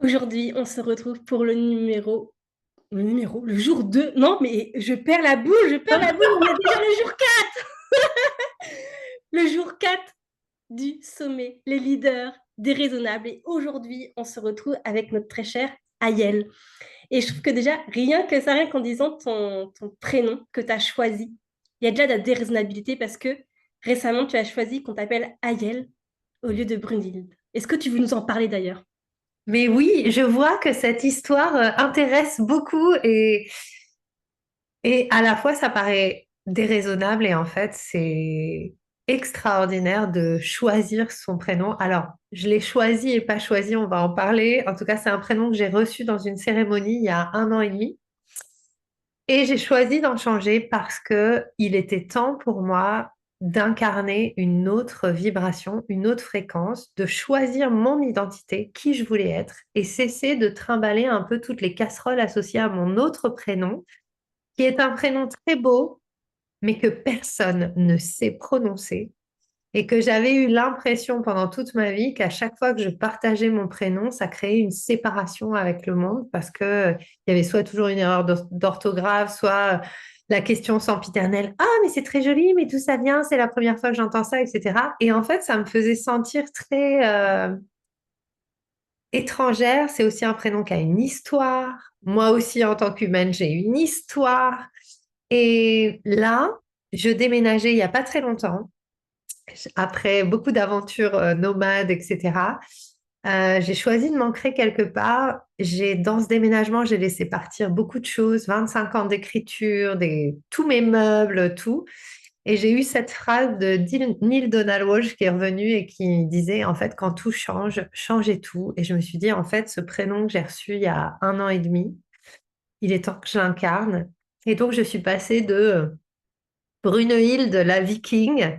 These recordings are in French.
Aujourd'hui, on se retrouve pour le jour 2. Non, mais je perds la boule, on est déjà le jour 4. Le jour 4 du sommet, les leaders déraisonnables. Et aujourd'hui, on se retrouve avec notre très cher Ayel. Et je trouve que déjà, rien qu'en disant ton prénom que tu as choisi, il y a déjà de la déraisonnabilité parce que récemment, tu as choisi qu'on t'appelle Ayel au lieu de Brunhilde. Est-ce que tu veux nous en parler d'ailleurs? Mais oui, je vois que cette histoire intéresse beaucoup et à la fois ça paraît déraisonnable et en fait c'est extraordinaire de choisir son prénom. Alors, je l'ai choisi et pas choisi, on va en parler. En tout cas, c'est un prénom que j'ai reçu dans une cérémonie il y a 1 an et demi et j'ai choisi d'en changer parce que il était temps pour moi d'incarner une autre vibration, une autre fréquence, de choisir mon identité, qui je voulais être, et cesser de trimballer un peu toutes les casseroles associées à mon autre prénom, qui est un prénom très beau, mais que personne ne sait prononcer, et que j'avais eu l'impression pendant toute ma vie qu'à chaque fois que je partageais mon prénom, ça créait une séparation avec le monde parce que il y avait soit toujours une erreur d'orthographe, soit la question sempiternelle, ah mais c'est très joli, mais d'où ça vient? C'est la première fois que j'entends ça, etc. Et en fait, ça me faisait sentir très étrangère. C'est aussi un prénom qui a une histoire. Moi aussi, en tant qu'humaine, j'ai une histoire. Et là, je déménageais il n'y a pas très longtemps après beaucoup d'aventures nomades, etc. J'ai choisi de m'ancrer quelque part. Dans ce déménagement, j'ai laissé partir beaucoup de choses, 25 ans d'écriture, tous mes meubles, tout. Et j'ai eu cette phrase de Neil Donald Walsh qui est revenu et qui disait, en fait, quand tout change, changez tout. Et je me suis dit, en fait, ce prénom que j'ai reçu il y a 1 an et demi, il est temps que je l'incarne. Et donc, je suis passée de Brunehilde, la viking,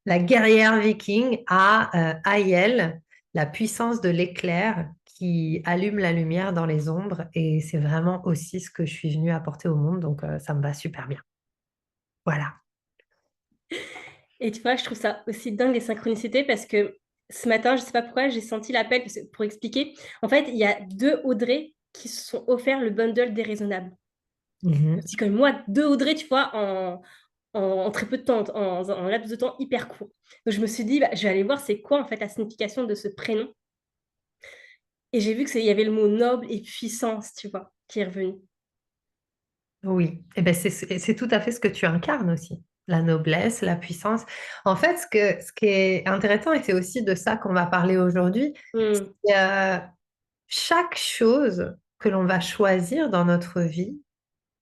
la guerrière viking, à Aiel, la puissance de l'éclair qui allume la lumière dans les ombres. Et c'est vraiment aussi ce que je suis venue apporter au monde. Donc, ça me va super bien. Voilà. Et tu vois, je trouve ça aussi dingue les synchronicités parce que ce matin, je sais pas pourquoi, j'ai senti l'appel pour expliquer. En fait, il y a deux Audrey qui se sont offerts le bundle déraisonnable. Je me Mhm. dis que moi, deux Audrey, tu vois, en très peu de temps, en laps de temps hyper court. Donc je me suis dit, bah, je vais aller voir c'est quoi en fait la signification de ce prénom. Et j'ai vu il y avait le mot noble et puissance, tu vois, qui est revenu. Oui, et ben c'est tout à fait ce que tu incarnes aussi, la noblesse, la puissance. En fait, ce qui est intéressant, et c'est aussi de ça qu'on va parler aujourd'hui, Hmm. c'est chaque chose que l'on va choisir dans notre vie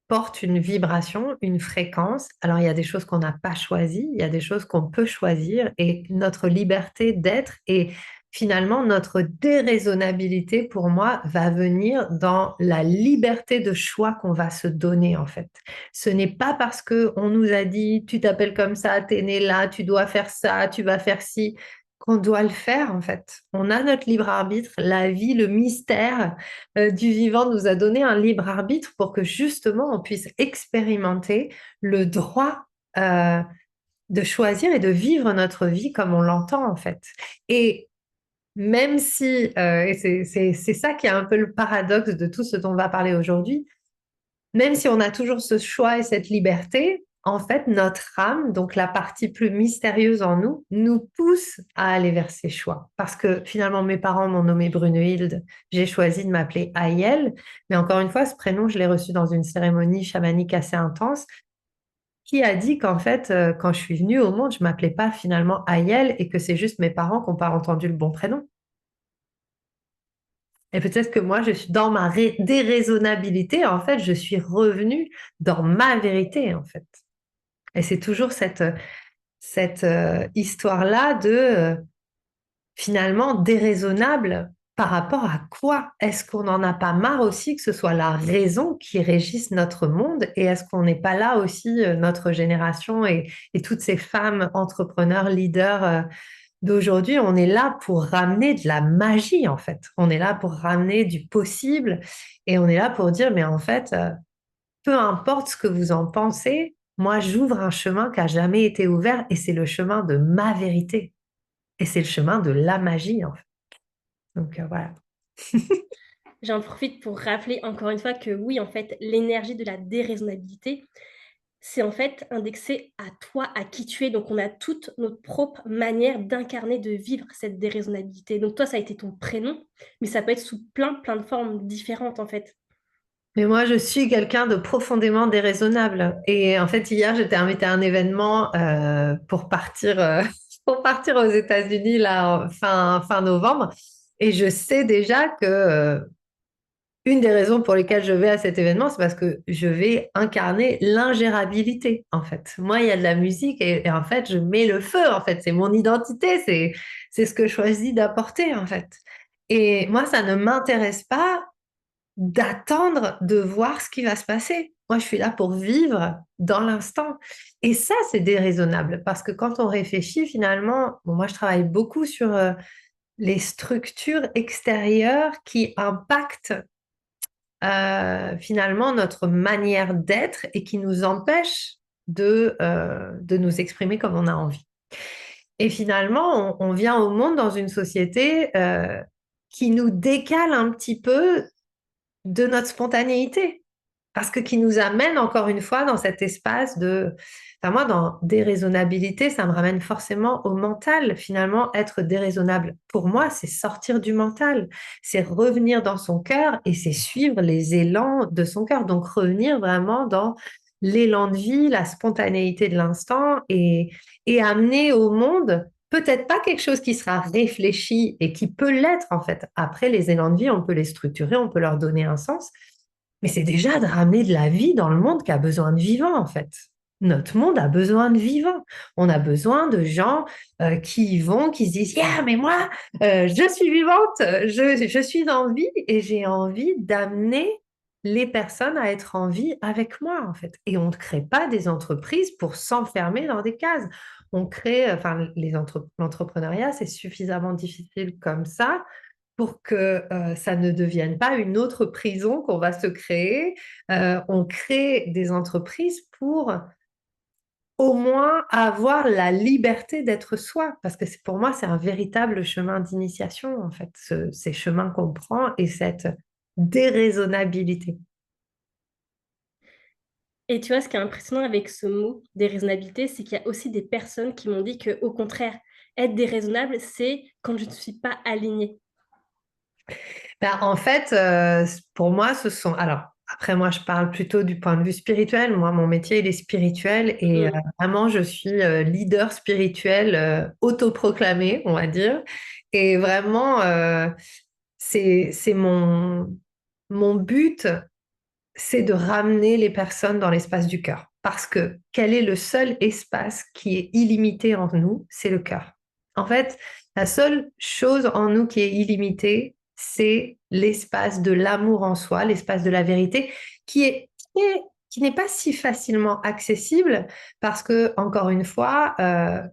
porte une vibration, une fréquence. Alors, il y a des choses qu'on n'a pas choisies, il y a des choses qu'on peut choisir, et notre liberté d'être et finalement notre déraisonnabilité, pour moi, va venir dans la liberté de choix qu'on va se donner, en fait. Ce n'est pas parce que on nous a dit, tu t'appelles comme ça, t'es né là, tu dois faire ça, tu vas faire ci, qu'on doit le faire, en fait. On a notre libre arbitre, la vie, le mystère du vivant nous a donné un libre arbitre pour que justement on puisse expérimenter le droit euh, de choisir et de vivre notre vie comme on l'entend en fait. Et même si, et c'est ça qui est un peu le paradoxe de tout ce dont on va parler aujourd'hui, même si on a toujours ce choix et cette liberté, en fait, notre âme, donc la partie plus mystérieuse en nous, nous pousse à aller vers ces choix. Parce que finalement, mes parents m'ont nommée Brunehilde, j'ai choisi de m'appeler Ayel, mais encore une fois, ce prénom, je l'ai reçu dans une cérémonie chamanique assez intense, qui a dit qu'en fait, quand je suis venue au monde, je m'appelais pas finalement Ayel et que c'est juste mes parents qui n'ont pas entendu le bon prénom. Et peut-être que moi, je suis dans ma déraisonnabilité, en fait, je suis revenue dans ma vérité, en fait. Et c'est toujours cette histoire-là de finalement déraisonnable par rapport à quoi? Est-ce qu'on n'en a pas marre aussi que ce soit la raison qui régisse notre monde? Et est-ce qu'on n'est pas là aussi, notre génération et toutes ces femmes entrepreneurs, leaders d'aujourd'hui, on est là pour ramener de la magie en fait. On est là pour ramener du possible et on est là pour dire, mais en fait, peu importe ce que vous en pensez, moi j'ouvre un chemin qui n'a jamais été ouvert et c'est le chemin de ma vérité. Et c'est le chemin de la magie en fait. Donc voilà. J'en profite pour rappeler encore une fois que oui, en fait, l'énergie de la déraisonnabilité, c'est en fait indexé à toi, à qui tu es. Donc, on a toute notre propre manière d'incarner, de vivre cette déraisonnabilité. Donc, toi, ça a été ton prénom, mais ça peut être sous plein de formes différentes, en fait. Mais moi, je suis quelqu'un de profondément déraisonnable. Et en fait, hier, j'étais invitée à un événement pour partir, pour partir aux États-Unis là, fin novembre. Et je sais déjà que une des raisons pour lesquelles je vais à cet événement, c'est parce que je vais incarner l'ingérabilité, en fait. Moi, il y a de la musique et en fait, je mets le feu, en fait. C'est mon identité, c'est ce que je choisis d'apporter, en fait. Et moi, ça ne m'intéresse pas d'attendre de voir ce qui va se passer. Moi, je suis là pour vivre dans l'instant. Et ça, c'est déraisonnable parce que quand on réfléchit, finalement, bon, moi, je travaille beaucoup sur les structures extérieures qui impactent finalement notre manière d'être et qui nous empêchent de nous exprimer comme on a envie. Et finalement, on vient au monde dans une société qui nous décale un petit peu de notre spontanéité. Parce que qui nous amène encore une fois dans cet espace de... Enfin, moi, dans déraisonnabilité, ça me ramène forcément au mental. Finalement, être déraisonnable, pour moi, c'est sortir du mental. C'est revenir dans son cœur et c'est suivre les élans de son cœur. Donc, revenir vraiment dans l'élan de vie, la spontanéité de l'instant et amener au monde peut-être pas quelque chose qui sera réfléchi et qui peut l'être en fait. Après, les élans de vie, on peut les structurer, on peut leur donner un sens, mais c'est déjà de ramener de la vie dans le monde qui a besoin de vivants, en fait. Notre monde a besoin de vivants. On a besoin de gens qui y vont, qui se disent, yeah, mais moi, je suis vivante, je suis en vie et j'ai envie d'amener les personnes à être en vie avec moi, en fait. Et on ne crée pas des entreprises pour s'enfermer dans des cases. On crée, enfin, l'entrepreneuriat, c'est suffisamment difficile comme ça pour que ça ne devienne pas une autre prison qu'on va se créer. On crée des entreprises pour au moins avoir la liberté d'être soi, parce que pour moi, c'est un véritable chemin d'initiation, en fait, ces chemins qu'on prend et cette déraisonnabilité. Et tu vois, ce qui est impressionnant avec ce mot déraisonnabilité, c'est qu'il y a aussi des personnes qui m'ont dit que, au contraire, être déraisonnable, c'est quand je ne suis pas alignée. Ben, en fait, pour moi, ce sont... Alors, après, moi, je parle plutôt du point de vue spirituel. Moi, mon métier, il est spirituel et Mm. vraiment, je suis leader spirituel autoproclamé, on va dire. Et vraiment, c'est mon but, c'est de ramener les personnes dans l'espace du cœur. Parce que quel est le seul espace qui est illimité en nous? C'est le cœur. En fait, la seule chose en nous qui est illimitée, c'est l'espace de l'amour en soi, l'espace de la vérité, qui n'est pas si facilement accessible parce que, encore une fois,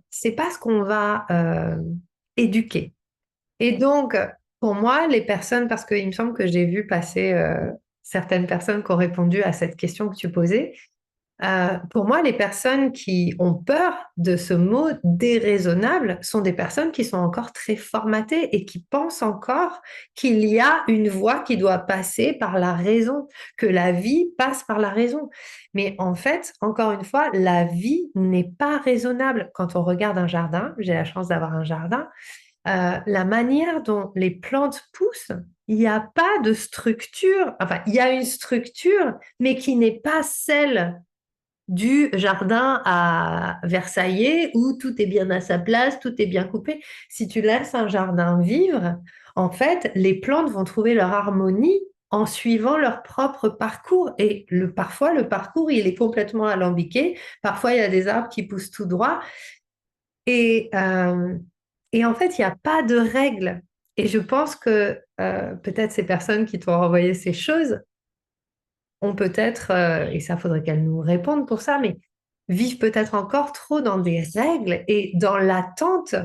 c'est pas ce qu'on va éduquer. Et donc, pour moi, les personnes, parce qu'il me semble que j'ai vu passer certaines personnes qui ont répondu à cette question que tu posais, pour moi, les personnes qui ont peur de ce mot déraisonnable sont des personnes qui sont encore très formatées et qui pensent encore qu'il y a une voie qui doit passer par la raison, que la vie passe par la raison. Mais en fait, encore une fois, la vie n'est pas raisonnable. Quand on regarde un jardin, j'ai la chance d'avoir un jardin, la manière dont les plantes poussent, il n'y a pas de structure, enfin, il y a une structure, mais qui n'est pas celle du jardin à Versailles où tout est bien à sa place, tout est bien coupé. Si tu laisses un jardin vivre, en fait, les plantes vont trouver leur harmonie en suivant leur propre parcours. Et parfois, le parcours, il est complètement alambiqué. Parfois, il y a des arbres qui poussent tout droit. Et, euh, et en fait, il n'y a pas de règles. Et je pense que peut-être ces personnes qui t'ont envoyé ces choses ont peut-être, et ça faudrait qu'elles nous répondent pour ça, mais vivent peut-être encore trop dans des règles et dans l'attente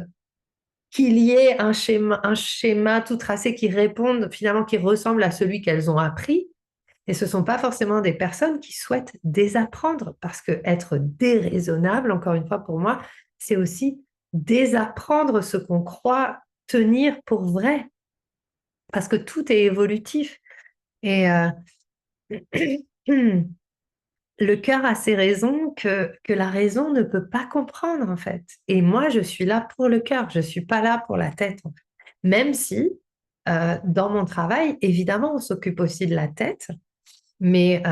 qu'il y ait un schéma tout tracé qui réponde, finalement, qui ressemble à celui qu'elles ont appris. Et ce ne sont pas forcément des personnes qui souhaitent désapprendre, parce que être déraisonnable, encore une fois, pour moi, c'est aussi désapprendre ce qu'on croit tenir pour vrai, parce que tout est évolutif. Et le cœur a ses raisons que la raison ne peut pas comprendre, en fait. Et moi, je suis là pour le cœur, je ne suis pas là pour la tête, en fait. Même si, dans mon travail, évidemment, on s'occupe aussi de la tête, mais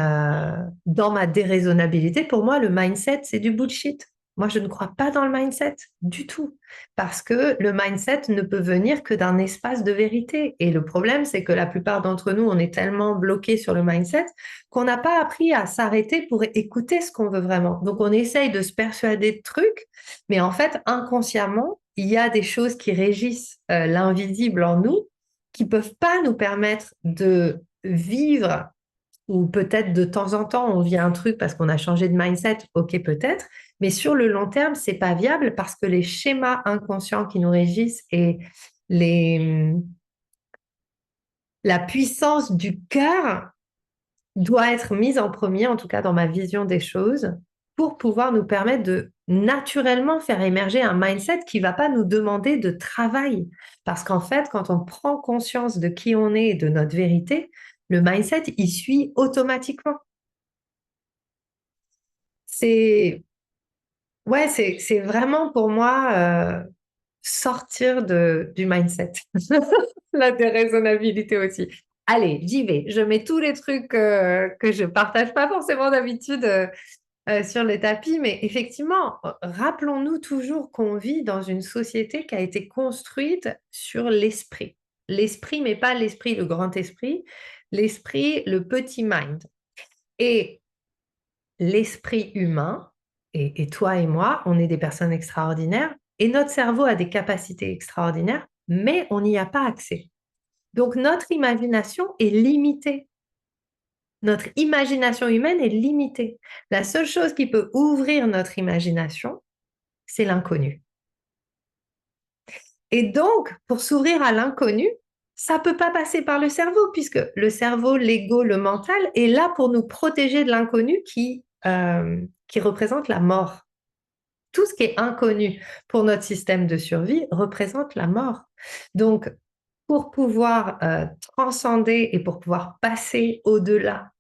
dans ma déraisonnabilité, pour moi, le mindset, c'est du bullshit. Moi, je ne crois pas dans le mindset du tout, parce que le mindset ne peut venir que d'un espace de vérité. Et le problème, c'est que la plupart d'entre nous, on est tellement bloqués sur le mindset qu'on n'a pas appris à s'arrêter pour écouter ce qu'on veut vraiment. Donc, on essaye de se persuader de trucs, mais en fait, inconsciemment, il y a des choses qui régissent l'invisible en nous, qui peuvent pas nous permettre de vivre, ou peut-être de temps en temps, on vit un truc parce qu'on a changé de mindset, ok, peut-être, mais sur le long terme, c'est pas viable parce que les schémas inconscients qui nous régissent et les, la puissance du cœur doit être mise en premier, en tout cas dans ma vision des choses, pour pouvoir nous permettre de naturellement faire émerger un mindset qui va pas nous demander de travail. Parce qu'en fait, quand on prend conscience de qui on est et de notre vérité, le mindset, il suit automatiquement. C'est Ouais, c'est vraiment pour moi sortir du mindset. La déraisonnabilité aussi. Allez, j'y vais. Je mets tous les trucs que je partage pas forcément d'habitude sur les tapis, mais effectivement, rappelons-nous toujours qu'on vit dans une société qui a été construite sur l'esprit. L'esprit, mais pas l'esprit, le grand esprit, l'esprit, le petit mind. Et l'esprit humain, et toi et moi, on est des personnes extraordinaires, et notre cerveau a des capacités extraordinaires, mais on n'y a pas accès. Donc notre imagination est limitée. Notre imagination humaine est limitée. La seule chose qui peut ouvrir notre imagination, c'est l'inconnu. Et donc, pour s'ouvrir à l'inconnu, ça ne peut pas passer par le cerveau, puisque le cerveau, l'ego, le mental est là pour nous protéger de l'inconnu qui représente la mort. Tout ce qui est inconnu pour notre système de survie représente la mort. Donc, pour pouvoir transcender et pour pouvoir passer au-delà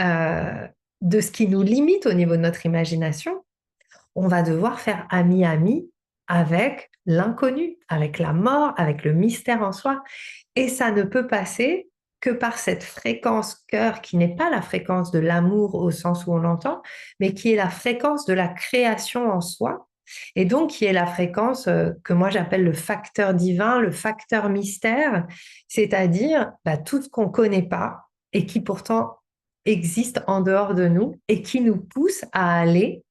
euh, de ce qui nous limite au niveau de notre imagination, on va devoir faire ami-ami avec l'inconnu, avec la mort, avec le mystère en soi. Et ça ne peut passer que par cette fréquence cœur qui n'est pas la fréquence de l'amour au sens où on l'entend, mais qui est la fréquence de la création en soi. Et donc, qui est la fréquence que moi j'appelle le facteur divin, le facteur mystère, c'est-à-dire tout ce qu'on ne connaît pas et qui pourtant existe en dehors de nous et qui nous pousse à aller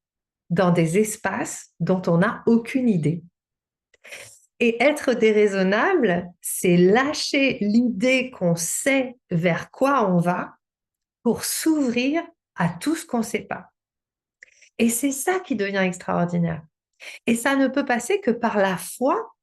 dans des espaces dont on n'a aucune idée. Et être déraisonnable, c'est lâcher l'idée qu'on sait vers quoi on va pour s'ouvrir à tout ce qu'on ne sait pas. Et c'est ça qui devient extraordinaire. Et ça ne peut passer que par la foi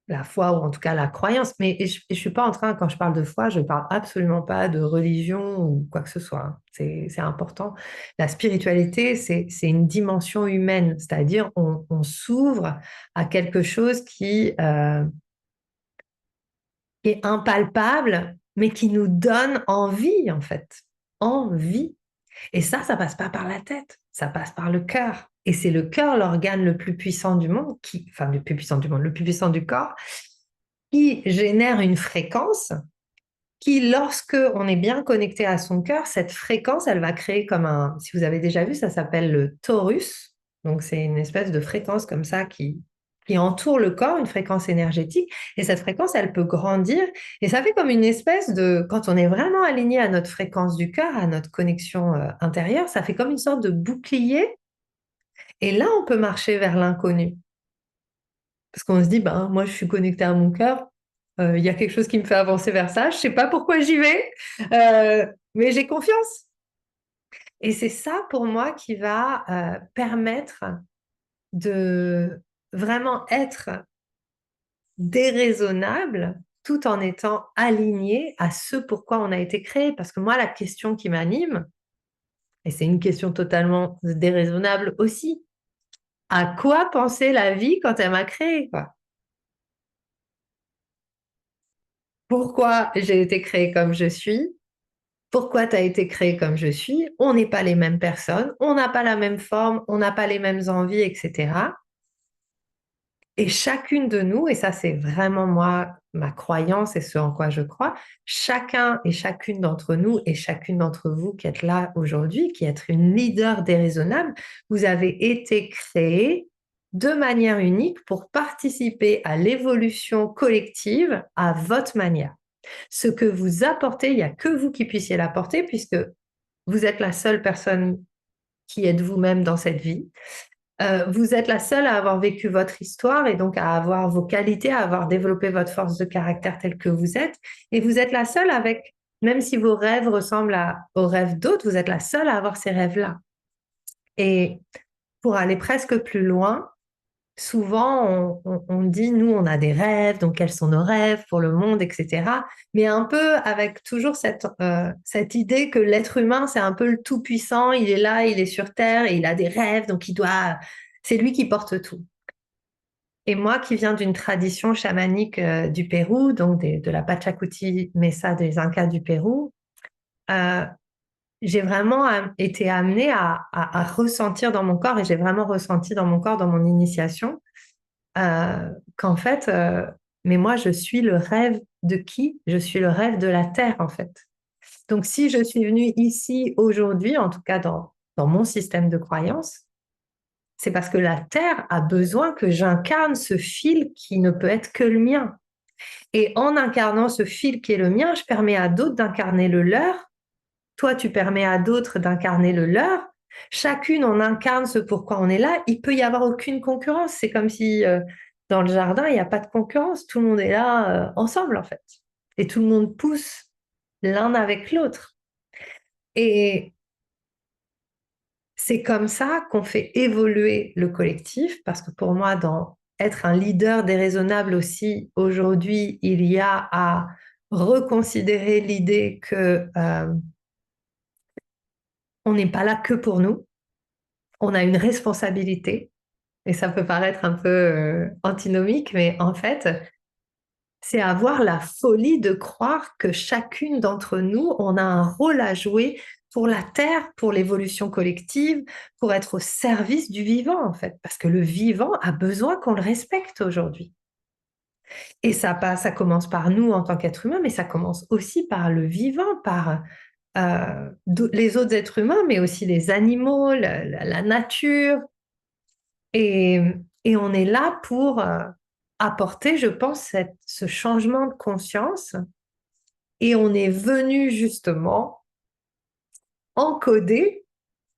ou en tout cas la croyance. Mais je ne suis pas en train, quand je parle de foi, je ne parle absolument pas de religion ou quoi que ce soit, hein. C'est important. La spiritualité, c'est une dimension humaine, c'est-à-dire on s'ouvre à quelque chose qui est impalpable, mais qui nous donne envie, en fait. Envie. Et ça passe pas par la tête, ça passe par le cœur. Et c'est le cœur, l'organe le plus puissant du monde, enfin, le plus puissant du monde, le plus puissant du corps, qui génère une fréquence qui, lorsque on est bien connecté à son cœur, cette fréquence, elle va créer comme si vous avez déjà vu, ça s'appelle le torus. Donc, c'est une espèce de fréquence comme ça qui entoure le corps, une fréquence énergétique. Et cette fréquence, elle peut grandir. Et ça fait comme une espèce de, quand on est vraiment aligné à notre fréquence du cœur, à notre connexion intérieure, ça fait comme une sorte de bouclier. Et là, on peut marcher vers l'inconnu. Parce qu'on se dit, ben, moi, je suis connecté à mon cœur. Il y a quelque chose qui me fait avancer vers ça. Je ne sais pas pourquoi j'y vais, mais j'ai confiance. Et c'est ça, pour moi, qui va permettre de vraiment être déraisonnable tout en étant aligné à ce pourquoi on a été créé. Parce que moi, la question qui m'anime, et c'est une question totalement déraisonnable aussi, à quoi pensait la vie quand elle m'a créé, quoi? pourquoi j'ai été créée comme je suis, pourquoi tu as été créé comme je suis. On n'est pas les mêmes personnes, on n'a pas la même forme, on n'a pas les mêmes envies, etc. Et chacune de nous, et ça c'est vraiment moi, ma croyance et ce en quoi je crois, chacun et chacune d'entre nous et chacune d'entre vous qui êtes là aujourd'hui, qui êtes une leader déraisonnable, vous avez été créé de manière unique pour participer à l'évolution collective à votre manière. Ce que vous apportez, il n'y a que vous qui puissiez l'apporter puisque vous êtes la seule personne qui êtes vous-même dans cette vie. Vous êtes la seule à avoir vécu votre histoire et donc à avoir vos qualités, à avoir développé votre force de caractère telle que vous êtes. Et vous êtes la seule avec, même si vos rêves ressemblent aux rêves d'autres, vous êtes la seule à avoir ces rêves-là. Et pour aller presque plus loin, souvent on dit, nous, on a des rêves, donc quels sont nos rêves pour le monde, etc. Mais un peu avec toujours cette idée que l'être humain, c'est un peu le tout-puissant, il est là, il est sur Terre et il a des rêves, donc c'est lui qui porte tout. Et moi qui viens d'une tradition chamanique du Pérou, donc de la Pachacuti Mesa des Incas du Pérou, euh, j'ai vraiment été amenée à ressentir dans mon corps, et j'ai vraiment ressenti dans mon corps, dans mon initiation, qu'en fait, mais moi, je suis le rêve de qui? Je suis le rêve de la Terre, en fait. Donc, si je suis venue ici aujourd'hui, en tout cas dans mon système de croyance, c'est parce que la Terre a besoin que j'incarne ce fil qui ne peut être que le mien. Et en incarnant ce fil qui est le mien, je permets à d'autres d'incarner le leur. Toi, tu permets à d'autres d'incarner le leur. Chacune, on incarne ce pourquoi on est là. Il peut y avoir aucune concurrence. C'est comme si dans le jardin, il n'y a pas de concurrence. Tout le monde est là ensemble, en fait. Et tout le monde pousse l'un avec l'autre. Et c'est comme ça qu'on fait évoluer le collectif, parce que pour moi, dans être un leader déraisonnable aussi, aujourd'hui, il y a à reconsidérer l'idée que on n'est pas là que pour nous, on a une responsabilité, et ça peut paraître un peu antinomique, mais en fait, c'est avoir la folie de croire que chacune d'entre nous, on a un rôle à jouer pour la Terre, pour l'évolution collective, pour être au service du vivant, en fait, parce que le vivant a besoin qu'on le respecte aujourd'hui. Et ça commence par nous en tant qu'êtres humains, mais ça commence aussi par le vivant, par les autres êtres humains, mais aussi les animaux, la nature. Et, et on est là pour apporter, je pense, ce changement de conscience. Et on est venu justement encoder,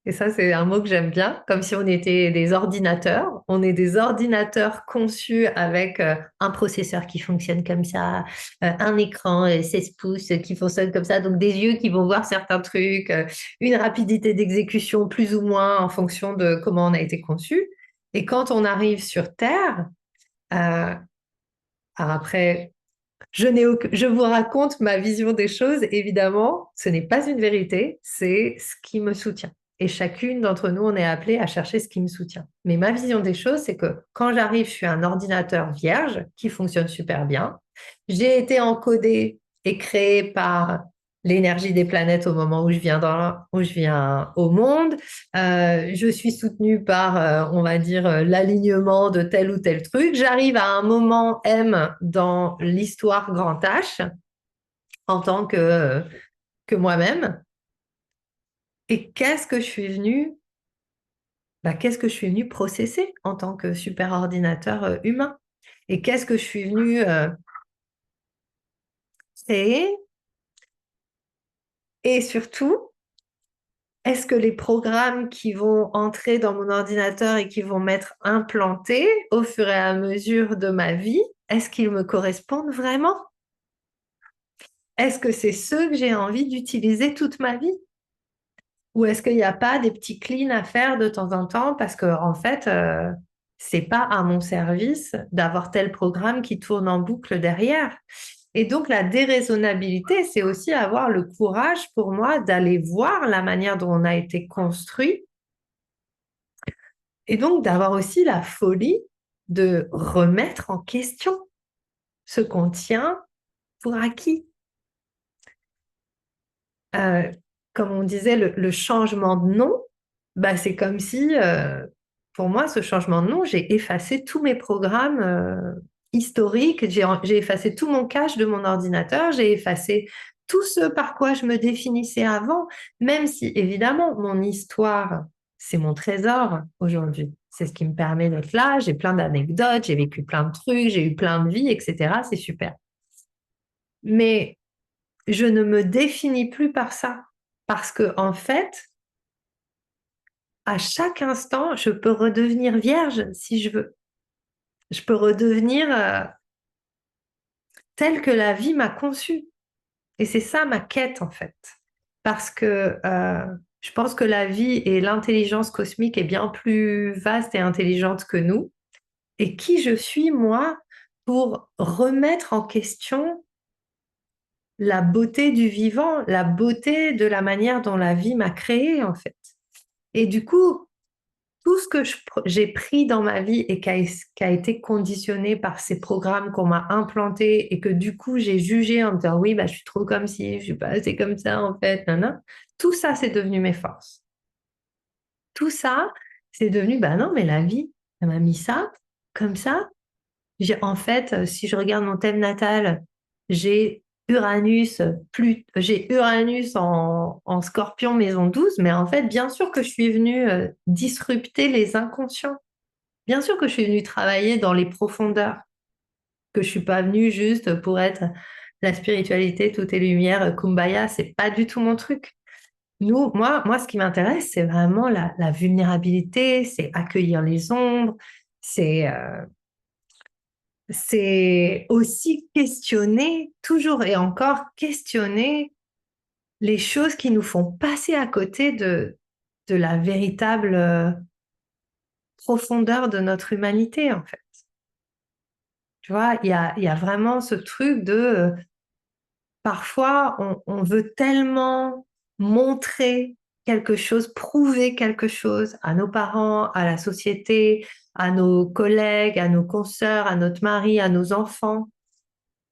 et ça c'est un mot que j'aime bien, comme si on était des ordinateurs. On est des ordinateurs conçus avec un processeur qui fonctionne comme ça, un écran 16 pouces qui fonctionne comme ça, donc des yeux qui vont voir certains trucs, une rapidité d'exécution plus ou moins en fonction de comment on a été conçu. Et quand on arrive sur Terre, alors après, je vous raconte ma vision des choses. Évidemment, ce n'est pas une vérité, c'est ce qui me soutient. Et chacune d'entre nous, on est appelé à chercher ce qui me soutient. Mais ma vision des choses, c'est que quand j'arrive, je suis un ordinateur vierge qui fonctionne super bien. J'ai été encodé et créé par l'énergie des planètes au moment où je viens au monde. Je suis soutenue par, on va dire, l'alignement de tel ou tel truc. J'arrive à un moment M dans l'histoire grand H en tant que moi-même. Et qu'est-ce que je suis venue, qu'est-ce que je suis venue processer en tant que super ordinateur humain? Et qu'est-ce que je suis venue créer? Et surtout, est-ce que les programmes qui vont entrer dans mon ordinateur et qui vont m'être implantés au fur et à mesure de ma vie, est-ce qu'ils me correspondent vraiment? Est-ce que c'est ceux que j'ai envie d'utiliser toute ma vie? Ou est-ce qu'il n'y a pas des petits cleans à faire de temps en temps parce que en fait, c'est pas à mon service d'avoir tel programme qui tourne en boucle derrière. Et donc, la déraisonnabilité, c'est aussi avoir le courage pour moi d'aller voir la manière dont on a été construit et donc d'avoir aussi la folie de remettre en question ce qu'on tient pour acquis. Euh, Comme on disait, le changement de nom, bah, c'est comme si, pour moi, ce changement de nom, j'ai effacé tous mes programmes historiques, j'ai effacé tout mon cache de mon ordinateur, j'ai effacé tout ce par quoi je me définissais avant, même si, évidemment, mon histoire, c'est mon trésor aujourd'hui. C'est ce qui me permet d'être là, j'ai plein d'anecdotes, j'ai vécu plein de trucs, j'ai eu plein de vies, etc. C'est super. Mais je ne me définis plus par ça. Parce que, en fait, à chaque instant, je peux redevenir vierge si je veux. Je peux redevenir telle que la vie m'a conçue. Et c'est ça ma quête, en fait. Parce que je pense que la vie et l'intelligence cosmique est bien plus vaste et intelligente que nous. Et qui je suis, moi, pour remettre en question la beauté du vivant, la beauté de la manière dont la vie m'a créée, en fait. Et du coup, tout ce que j'ai pris dans ma vie et qui a été conditionné par ces programmes qu'on m'a implantés et que du coup j'ai jugé en me disant oui, bah, je suis trop comme si, je suis pas assez comme ça en fait, non. Tout ça, c'est devenu mes forces. Tout ça, c'est devenu, bah non, mais la vie, elle m'a mis ça, comme ça. En fait, si je regarde mon thème natal, j'ai j'ai Uranus en Scorpion maison 12, mais en fait, bien sûr que je suis venue disrupter les inconscients. Bien sûr que je suis venue travailler dans les profondeurs, que je suis pas venue juste pour être la spiritualité, tout est lumière, kumbaya, c'est pas du tout mon truc. Moi, ce qui m'intéresse, c'est vraiment la vulnérabilité, c'est accueillir les ombres, c'est c'est aussi questionner, toujours et encore questionner les choses qui nous font passer à côté de la véritable profondeur de notre humanité, en fait. Tu vois, il y a vraiment ce truc de, parfois, on veut tellement montrer quelque chose, prouver quelque chose à nos parents, à la société, à nos collègues, à nos consoeurs, à notre mari, à nos enfants,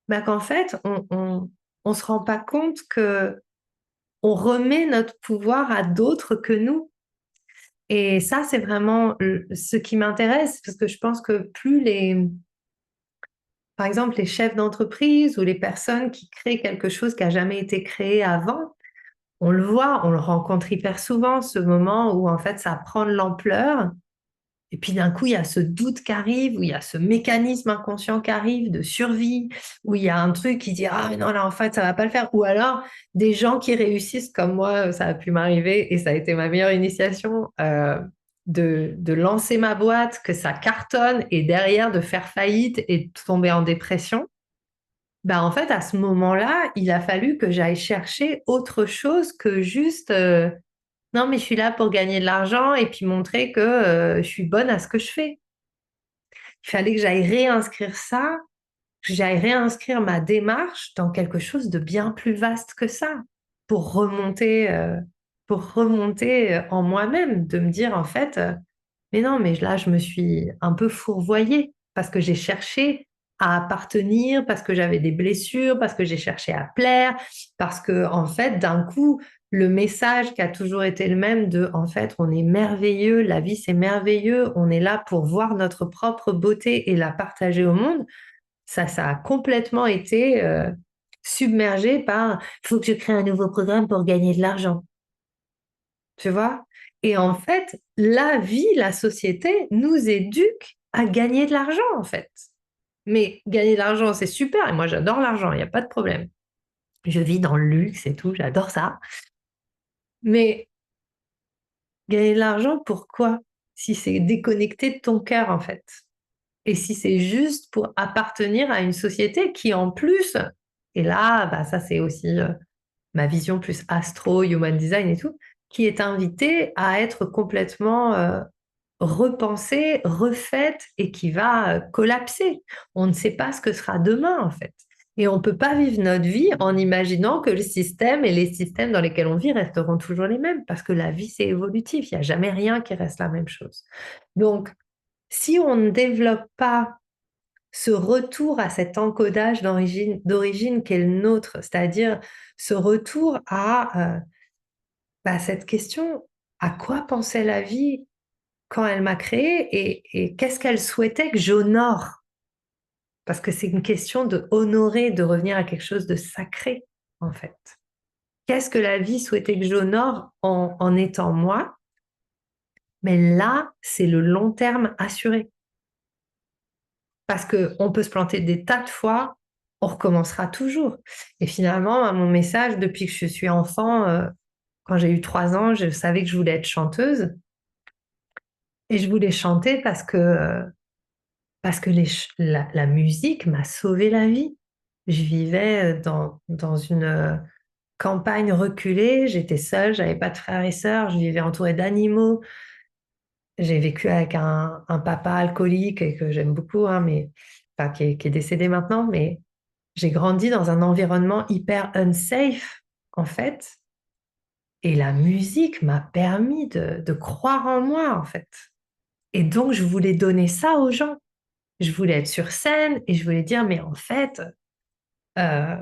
bah, qu'en fait, on se rend pas compte que on remet notre pouvoir à d'autres que nous. Et ça, c'est vraiment ce qui m'intéresse, parce que je pense que par exemple, les chefs d'entreprise ou les personnes qui créent quelque chose qui n'a jamais été créé avant, on le voit, on le rencontre hyper souvent, ce moment où en fait ça prend de l'ampleur. Et puis d'un coup, il y a ce doute qui arrive, où il y a ce mécanisme inconscient qui arrive de survie, où il y a un truc qui dit ah mais non, là en fait ça va pas le faire. Ou alors des gens qui réussissent comme moi, ça a pu m'arriver et ça a été ma meilleure initiation de lancer ma boîte, que ça cartonne et derrière de faire faillite et de tomber en dépression. Bah en fait, à ce moment-là, il a fallu que j'aille chercher autre chose que juste non, mais je suis là pour gagner de l'argent et puis montrer que je suis bonne à ce que je fais. Il fallait que j'aille réinscrire ça, que j'aille réinscrire ma démarche dans quelque chose de bien plus vaste que ça, pour remonter en moi-même, de me dire en fait, mais non, mais là, je me suis un peu fourvoyée parce que j'ai cherché à appartenir, parce que j'avais des blessures, parce que j'ai cherché à plaire, parce que en fait, d'un coup, le message qui a toujours été le même de, en fait, on est merveilleux, la vie c'est merveilleux, on est là pour voir notre propre beauté et la partager au monde, ça a complètement été submergé par, il faut que je crée un nouveau programme pour gagner de l'argent, tu vois? Et en fait, la vie, la société nous éduque à gagner de l'argent, en fait. Mais gagner de l'argent, c'est super, et moi j'adore l'argent, il n'y a pas de problème. Je vis dans le luxe et tout, j'adore ça. Mais gagner de l'argent, pourquoi? Si c'est déconnecté de ton cœur, en fait. Et si c'est juste pour appartenir à une société qui, en plus, et là, bah, ça c'est aussi ma vision plus astro, human design et tout, qui est invitée à être complètement repensée, refaite et qui va collapser. On ne sait pas ce que sera demain, en fait. Et on ne peut pas vivre notre vie en imaginant que le système et les systèmes dans lesquels on vit resteront toujours les mêmes, parce que la vie, c'est évolutif. Il n'y a jamais rien qui reste la même chose. Donc, si on ne développe pas ce retour à cet encodage d'origine qu'est le nôtre, c'est-à-dire ce retour à cette question, à quoi pensait la vie quand elle m'a créée et qu'est-ce qu'elle souhaitait que j'honore? Parce que c'est une question de honorer, de revenir à quelque chose de sacré, en fait. Qu'est-ce que la vie souhaitait que j'honore en étant moi? Mais là, c'est le long terme assuré. Parce qu'on peut se planter des tas de fois, on recommencera toujours. Et finalement, mon message, depuis que je suis enfant, quand j'ai eu 3 ans, je savais que je voulais être chanteuse. Et je voulais chanter parce que la musique m'a sauvé la vie. Je vivais dans une campagne reculée, j'étais seule, j'avais pas de frères et sœurs, je vivais entourée d'animaux. J'ai vécu avec un papa alcoolique et que j'aime beaucoup, hein, mais enfin, qui est décédé maintenant, mais j'ai grandi dans un environnement hyper unsafe, en fait. Et la musique m'a permis de croire en moi, en fait. Et donc, je voulais donner ça aux gens. Je voulais être sur scène et je voulais dire, mais en fait, euh,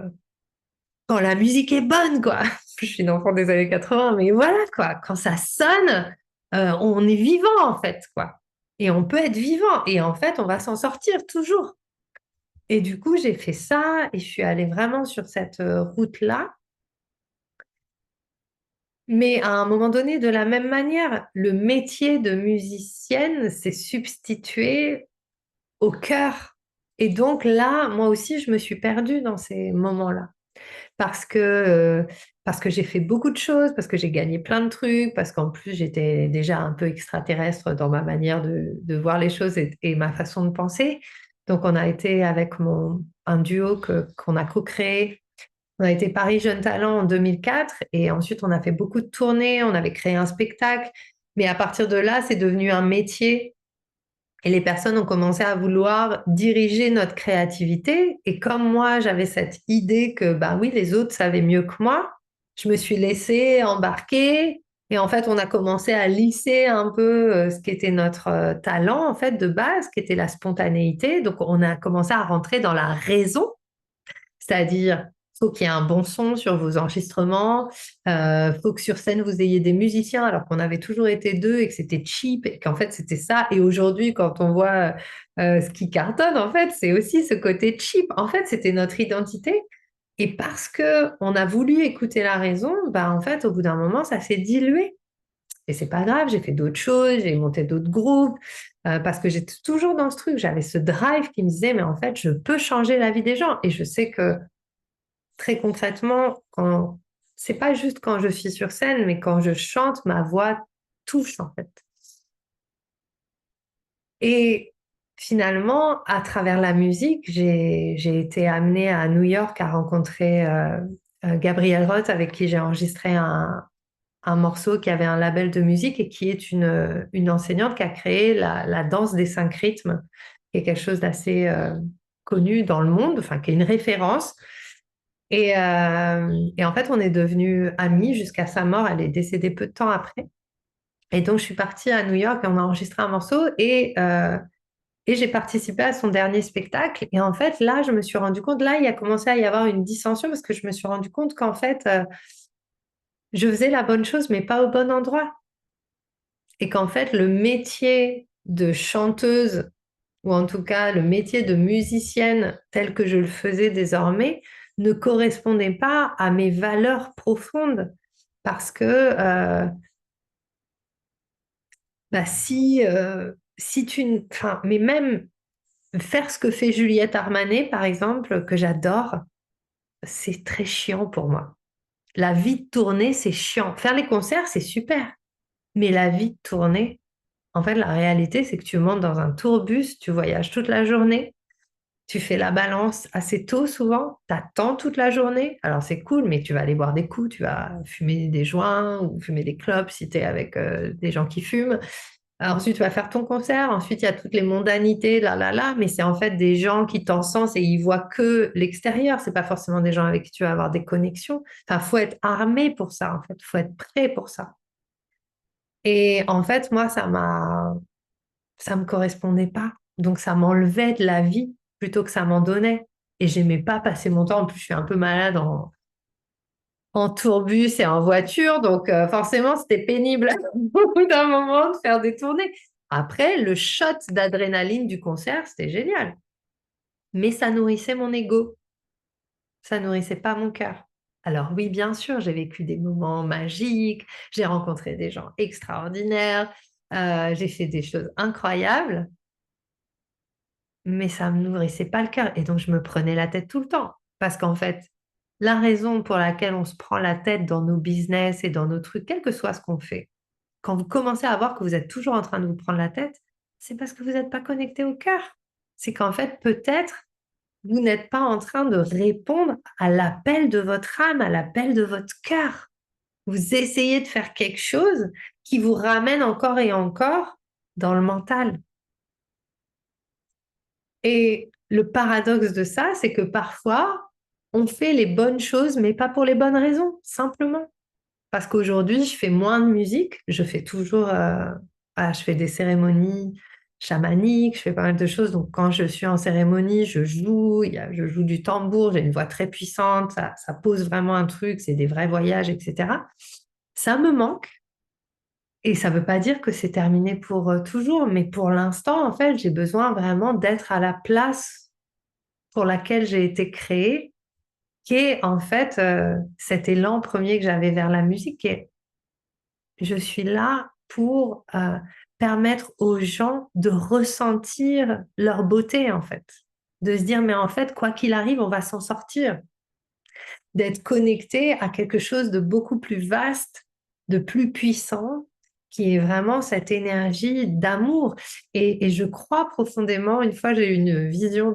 quand la musique est bonne, quoi. Je suis une enfant des années 80, mais voilà, quoi. Quand ça sonne, on est vivant, en fait, quoi. Et on peut être vivant. Et en fait, on va s'en sortir toujours. Et du coup, j'ai fait ça et je suis allée vraiment sur cette route-là. Mais à un moment donné, de la même manière, le métier de musicienne s'est substitué au cœur. Et donc là, moi aussi, je me suis perdue dans ces moments-là. Parce que, euh, parce que j'ai fait beaucoup de choses, parce que j'ai gagné plein de trucs, parce qu'en plus, j'étais déjà un peu extraterrestre dans ma manière de voir les choses et ma façon de penser. Donc, on a été avec un duo qu'on a co-créé. On a été Paris Jeunes Talents en 2004 et ensuite, on a fait beaucoup de tournées, on avait créé un spectacle. Mais à partir de là, c'est devenu un métier et les personnes ont commencé à vouloir diriger notre créativité. Et comme moi, j'avais cette idée que, bah oui, les autres savaient mieux que moi, je me suis laissée embarquer. Et en fait, on a commencé à lisser un peu ce qui était notre talent, en fait, de base, qui était la spontanéité. Donc, on a commencé à rentrer dans la raison, c'est-à-dire, faut qu'il y ait un bon son sur vos enregistrements, faut que sur scène vous ayez des musiciens, alors qu'on avait toujours été deux et que c'était cheap et qu'en fait c'était ça. Et aujourd'hui, quand on voit ce qui cartonne, en fait, c'est aussi ce côté cheap. En fait, c'était notre identité. Et parce que on a voulu écouter la raison, bah en fait, au bout d'un moment, ça s'est dilué. Et c'est pas grave, j'ai fait d'autres choses, j'ai monté d'autres groupes, parce que j'étais toujours dans ce truc. J'avais ce drive qui me disait, mais en fait, je peux changer la vie des gens. Et je sais que très concrètement, c'est pas juste quand je suis sur scène, mais quand je chante, ma voix touche en fait. Et finalement, à travers la musique, j'ai été amenée à New York à rencontrer Gabrielle Roth, avec qui j'ai enregistré un morceau qui avait un label de musique et qui est une enseignante qui a créé la danse des 5 rythmes, qui est quelque chose d'assez connu dans le monde, enfin qui est une référence. Et en fait, on est devenus amis jusqu'à sa mort. Elle est décédée peu de temps après. Et donc, je suis partie à New York et on a enregistré un morceau et j'ai participé à son dernier spectacle. Et en fait, là, je me suis rendu compte, là, il a commencé à y avoir une dissension parce que je me suis rendu compte qu'en fait, je faisais la bonne chose, mais pas au bon endroit. Et qu'en fait, le métier de chanteuse, ou en tout cas le métier de musicienne tel que je le faisais désormais, ne correspondait pas à mes valeurs profondes. Parce que si enfin, mais même faire ce que fait Juliette Armanet, par exemple, que j'adore, c'est très chiant pour moi. La vie de tournée, c'est chiant. Faire les concerts, c'est super. Mais la vie de tournée, en fait, la réalité, c'est que tu montes dans un tourbus, tu voyages toute la journée, tu fais la balance assez tôt souvent, tu attends toute la journée. Alors c'est cool, mais tu vas aller boire des coups, tu vas fumer des joints ou fumer des clopes si tu es avec des gens qui fument. Ensuite, tu vas faire ton concert. Ensuite, il y a toutes les mondanités, là, mais c'est en fait des gens qui t'encensent et ils voient que l'extérieur. C'est pas forcément des gens avec qui tu vas avoir des connexions. Enfin, faut être armé pour ça, en fait. Faut être prêt pour ça. Et en fait, moi, ça me correspondait pas. Donc, ça m'enlevait de la vie. plutôt que ça m'en donnait. Et j'aimais pas passer mon temps. En plus, je suis un peu malade en tourbus et en voiture, donc forcément, c'était pénible au bout d'un moment de faire des tournées. Après, le shot d'adrénaline du concert, c'était génial. Mais ça nourrissait mon ego, ça nourrissait pas mon cœur. Alors oui, bien sûr, j'ai vécu des moments magiques, j'ai rencontré des gens extraordinaires, j'ai fait des choses incroyables, mais ça me nourrissait pas le cœur. Et donc, je me prenais la tête tout le temps. Parce qu'en fait, la raison pour laquelle on se prend la tête dans nos business et dans nos trucs, quel que soit ce qu'on fait, quand vous commencez à voir que vous êtes toujours en train de vous prendre la tête, c'est parce que vous n'êtes pas connecté au cœur. C'est qu'en fait, peut-être, vous n'êtes pas en train de répondre à l'appel de votre âme, à l'appel de votre cœur. Vous essayez de faire quelque chose qui vous ramène encore et encore dans le mental. Et le paradoxe de ça, c'est que parfois, on fait les bonnes choses, mais pas pour les bonnes raisons, simplement. Parce qu'aujourd'hui, je fais moins de musique, je fais toujours, voilà, je fais des cérémonies chamaniques, je fais pas mal de choses. Donc, quand je suis en cérémonie, je joue, je joue du tambour, j'ai une voix très puissante, ça pose vraiment un truc, c'est des vrais voyages, etc. Ça me manque. Et ça ne veut pas dire que c'est terminé pour toujours, mais pour l'instant, en fait, j'ai besoin vraiment d'être à la place pour laquelle j'ai été créée, qui est en fait cet élan premier que j'avais vers la musique, qui est je suis là pour permettre aux gens de ressentir leur beauté, en fait. De se dire, mais en fait, quoi qu'il arrive, on va s'en sortir. D'être connecté à quelque chose de beaucoup plus vaste, de plus puissant, qui est vraiment cette énergie d'amour. Et je crois profondément, une fois j'ai eu une vision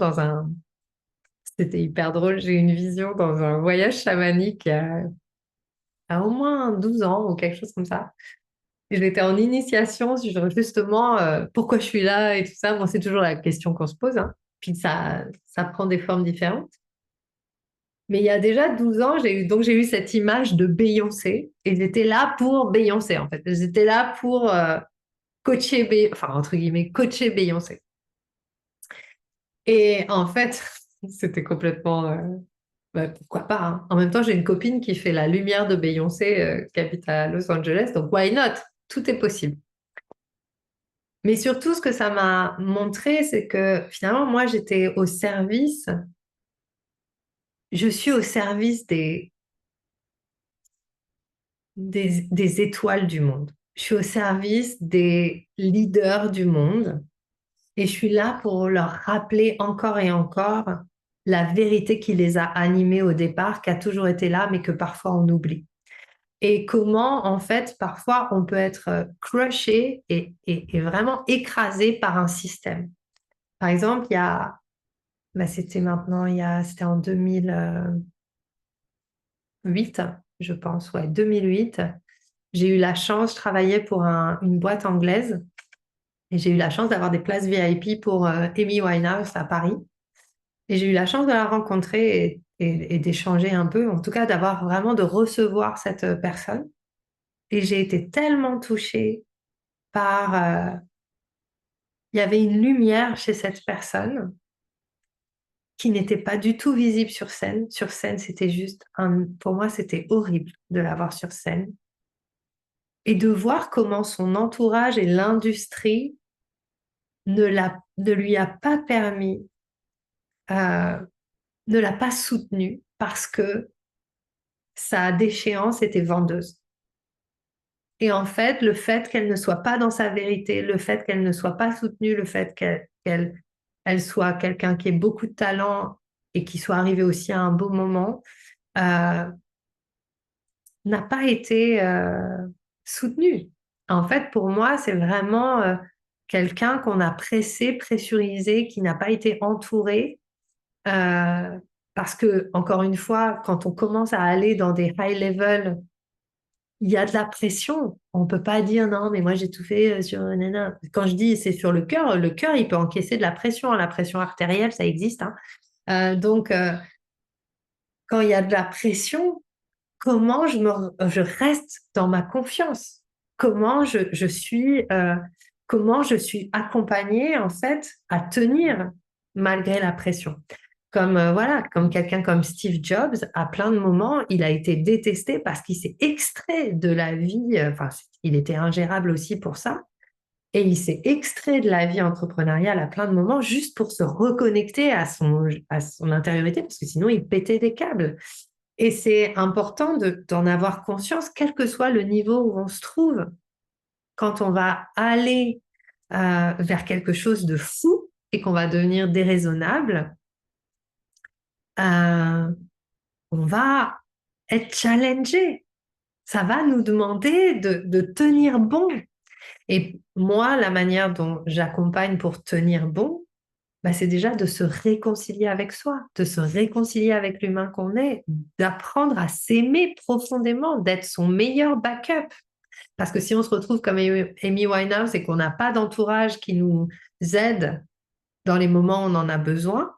c'était hyper drôle, j'ai eu une vision dans un voyage chamanique il y a au moins 12 ans ou quelque chose comme ça. J'étais en initiation sur justement pourquoi je suis là et tout ça. Bon, c'est toujours la question qu'on se pose, hein. Puis ça prend des formes différentes. Mais il y a déjà 12 ans, j'ai eu cette image de Beyoncé et j'étais là pour Beyoncé en fait. J'étais là pour coacher, enfin entre guillemets, coacher Beyoncé. Et en fait, c'était complètement, bah, pourquoi pas, hein. En même temps, j'ai une copine qui fait la lumière de Beyoncé qui habite à Los Angeles, donc why not? Tout est possible. Mais surtout, ce que ça m'a montré, c'est que finalement, moi, je suis au service des étoiles du monde. Je suis au service des leaders du monde et je suis là pour leur rappeler encore et encore la vérité qui les a animés au départ, qui a toujours été là, mais que parfois on oublie. Et comment, en fait, parfois on peut être crushé et vraiment écrasé par un système. Par exemple, c'était maintenant, c'était en 2008, je pense, ouais, 2008. J'ai eu la chance, je travaillais pour une boîte anglaise et j'ai eu la chance d'avoir des places VIP pour Amy Winehouse à Paris. Et j'ai eu la chance de la rencontrer et d'échanger un peu, en tout cas de recevoir cette personne. Et j'ai été tellement touchée par... il y avait une lumière chez cette personne qui n'était pas du tout visible sur scène. Sur scène, c'était juste pour moi, c'était horrible de la voir sur scène. Et de voir comment son entourage et l'industrie ne lui a pas permis, euh, ne l'a pas soutenue parce que sa déchéance était vendeuse. Et en fait, le fait qu'elle ne soit pas dans sa vérité, le fait qu'elle ne soit pas soutenue, le fait qu'elle soit quelqu'un qui ait beaucoup de talent et qui soit arrivé aussi à un beau moment, euh, n'a pas été soutenue. En fait, pour moi, c'est vraiment quelqu'un qu'on a pressé, pressurisé, qui n'a pas été entouré. euh, Parce que, encore une fois, quand on commence à aller dans des high level, il y a de la pression. On ne peut pas dire non, mais moi j'ai tout fait sur nana. Quand je dis c'est sur le cœur, il peut encaisser de la pression, hein. La pression artérielle, ça existe, hein. Donc, quand il y a de la pression, comment je reste dans ma confiance? Comment je suis accompagnée en fait à tenir? malgré la pression. Comme, voilà, comme quelqu'un comme Steve Jobs, à plein de moments, il a été détesté parce qu'il s'est extrait de la vie, enfin, il était ingérable aussi pour ça, et il s'est extrait de la vie entrepreneuriale à plein de moments juste pour se reconnecter à son intériorité, parce que sinon, il pétait des câbles. Et c'est important d'en avoir conscience, quel que soit le niveau où on se trouve. Quand on va aller vers quelque chose de fou et qu'on va devenir déraisonnable, euh, on va être challengé. Ça va nous demander de tenir bon. Et moi, la manière dont j'accompagne pour tenir bon, bah, c'est déjà de se réconcilier avec soi, de se réconcilier avec l'humain qu'on est, d'apprendre à s'aimer profondément, d'être son meilleur backup. Parce que si on se retrouve comme Amy Winehouse et qu'on n'a pas d'entourage qui nous aide dans les moments où on en a besoin,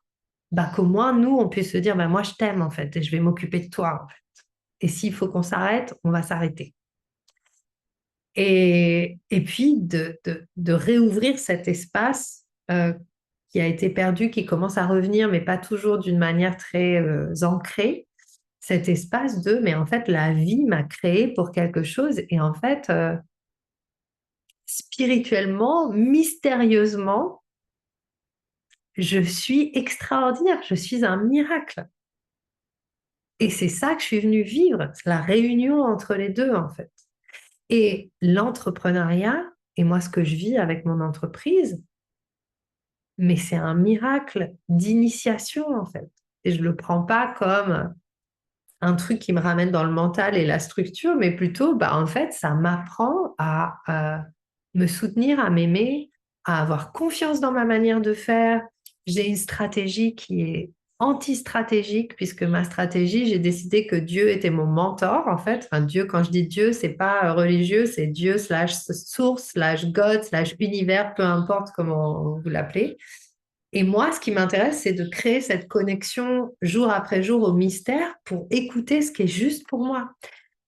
bah, qu'au moins, nous, on puisse se dire, bah, moi, je t'aime, en fait, et je vais m'occuper de toi, en fait. Et s'il faut qu'on s'arrête, on va s'arrêter. Et puis, de réouvrir cet espace qui a été perdu, qui commence à revenir, mais pas toujours d'une manière très ancrée. Cet espace de, mais en fait, la vie m'a créé pour quelque chose. Et en fait, spirituellement, mystérieusement, je suis extraordinaire, je suis un miracle. Et c'est ça que je suis venue vivre, c'est la réunion entre les deux, en fait. Et l'entrepreneuriat, et moi, ce que je vis avec mon entreprise, mais c'est un miracle d'initiation, en fait. Et je ne le prends pas comme un truc qui me ramène dans le mental et la structure, mais plutôt, bah, en fait, ça m'apprend à me soutenir, à m'aimer, à avoir confiance dans ma manière de faire. J'ai une stratégie qui est anti-stratégique, puisque ma stratégie, j'ai décidé que Dieu était mon mentor, en fait. Enfin, Dieu, quand je dis Dieu, c'est pas religieux, c'est Dieu slash source, slash God, slash univers, peu importe comment vous l'appelez. Et moi, ce qui m'intéresse, c'est de créer cette connexion jour après jour au mystère pour écouter ce qui est juste pour moi.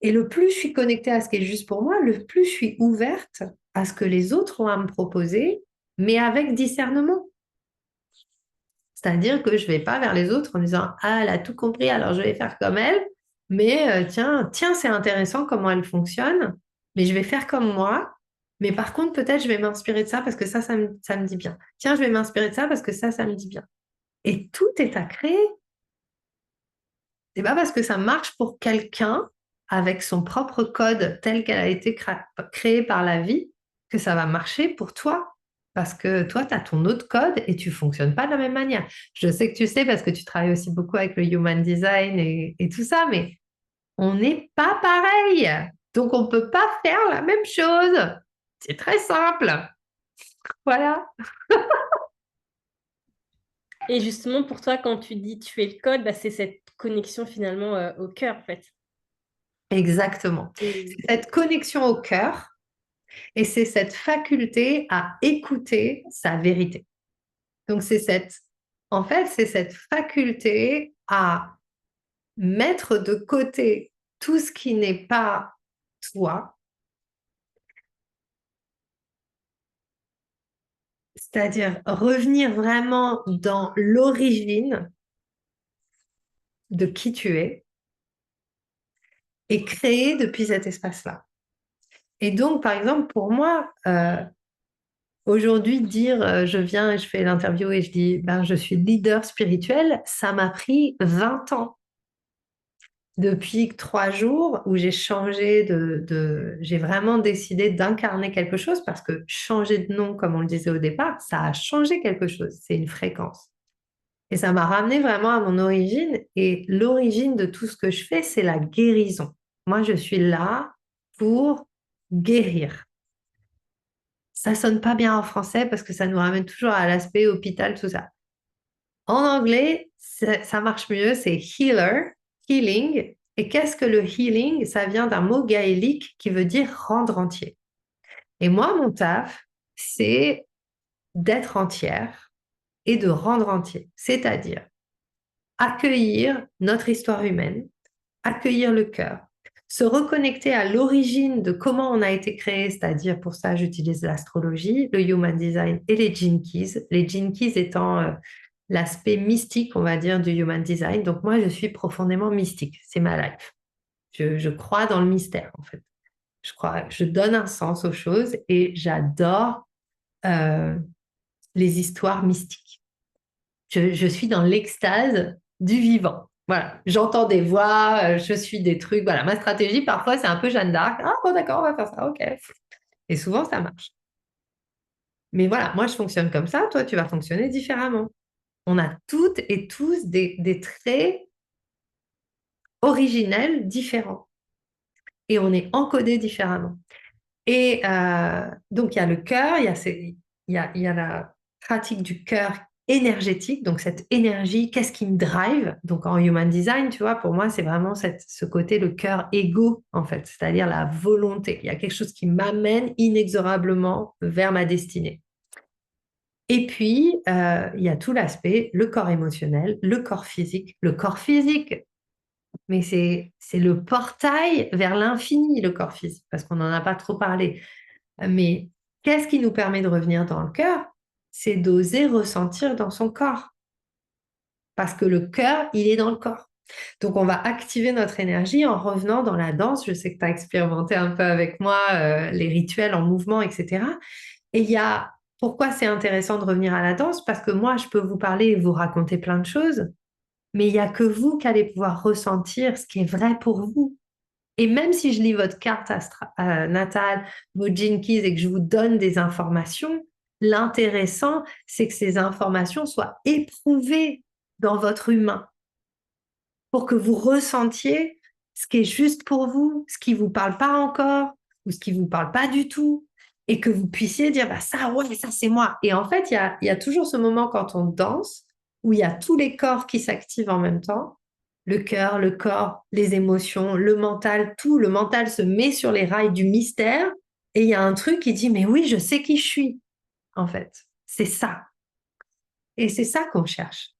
Et le plus je suis connectée à ce qui est juste pour moi, le plus je suis ouverte à ce que les autres ont à me proposer, mais avec discernement. C'est-à-dire que je ne vais pas vers les autres en disant, ah, elle a tout compris, alors je vais faire comme elle, mais tiens, c'est intéressant comment elle fonctionne, mais je vais faire comme moi. Mais par contre, peut-être je vais m'inspirer de ça parce que ça me dit bien. Tiens, je vais m'inspirer de ça parce que ça me dit bien. Et tout est à créer. C'est pas parce que ça marche pour quelqu'un avec son propre code tel qu'elle a été créée par la vie que ça va marcher pour toi. Parce que toi, tu as ton autre code et tu fonctionnes pas de la même manière. Je sais que tu sais parce que tu travailles aussi beaucoup avec le human design et tout ça, mais on n'est pas pareil. Donc, on ne peut pas faire la même chose. C'est très simple. Voilà. Et justement, pour toi, quand tu dis tu fais le code, bah, c'est cette connexion finalement au cœur, en fait. Exactement. Et C'est cette connexion au cœur et c'est cette faculté à écouter sa vérité. Donc, en fait, c'est cette faculté à mettre de côté tout ce qui n'est pas toi, c'est-à-dire revenir vraiment dans l'origine de qui tu es et créer depuis cet espace-là. Et donc, par exemple, pour moi, aujourd'hui, dire je viens et je fais l'interview et je dis ben, je suis leader spirituel, ça m'a pris 20 ans. Depuis 3 jours où j'ai changé j'ai vraiment décidé d'incarner quelque chose parce que changer de nom, comme on le disait au départ, ça a changé quelque chose. C'est une fréquence. Et ça m'a ramené vraiment à mon origine. Et l'origine de tout ce que je fais, c'est la guérison. Moi, je suis là pour guérir. Ça sonne pas bien en français parce que ça nous ramène toujours à l'aspect hôpital, tout ça. En anglais, ça marche mieux, c'est healer, healing. Et qu'est-ce que le healing? Ça vient d'un mot gaélique qui veut dire rendre entier. Et moi, mon taf, c'est d'être entière et de rendre entier. C'est-à-dire accueillir notre histoire humaine, accueillir le cœur, se reconnecter à l'origine de comment on a été créé, c'est-à-dire pour ça, j'utilise l'astrologie, le human design et les gene keys. Les gene keys étant l'aspect mystique, on va dire, du Human Design. Donc moi, je suis profondément mystique. C'est ma life. Je crois dans le mystère, en fait. Je donne un sens aux choses et j'adore euh, les histoires mystiques. Je suis dans l'extase du vivant. Voilà, j'entends des voix, je suis des trucs. Voilà, ma stratégie, parfois, c'est un peu Jeanne d'Arc. Ah, bon, d'accord, on va faire ça, ok. Et souvent, ça marche. Mais voilà, moi, je fonctionne comme ça. Toi, tu vas fonctionner différemment. On a toutes et tous des traits originels différents. Et on est encodés différemment. Et donc, il y a le cœur, il y a la pratique du cœur énergétique, donc cette énergie, qu'est-ce qui me drive? Donc, en Human Design, tu vois, pour moi, c'est vraiment ce côté, le cœur égo, en fait, c'est-à-dire la volonté. Il y a quelque chose qui m'amène inexorablement vers ma destinée. Et puis, il y a tout l'aspect, le corps émotionnel, le corps physique. Le corps physique, mais c'est le portail vers l'infini, le corps physique, parce qu'on n'en a pas trop parlé. Mais qu'est-ce qui nous permet de revenir dans le cœur? C'est d'oser ressentir dans son corps. Parce que le cœur, il est dans le corps. Donc, on va activer notre énergie en revenant dans la danse. Je sais que tu as expérimenté un peu avec moi les rituels en mouvement, etc. Et pourquoi c'est intéressant de revenir à la danse? Parce que moi, je peux vous parler et vous raconter plein de choses, mais il n'y a que vous qui allez pouvoir ressentir ce qui est vrai pour vous. Et même si je lis votre carte natale, vos gene keys et que je vous donne des informations, l'intéressant, c'est que ces informations soient éprouvées dans votre humain pour que vous ressentiez ce qui est juste pour vous, ce qui ne vous parle pas encore ou ce qui ne vous parle pas du tout et que vous puissiez dire bah, ça, ouais, ça c'est moi. Et en fait, il y a toujours ce moment quand on danse où il y a tous les corps qui s'activent en même temps, le cœur, le corps, les émotions, le mental, tout. Le mental se met sur les rails du mystère et il y a un truc qui dit mais oui, je sais qui je suis en fait. C'est ça. Et c'est ça qu'on cherche.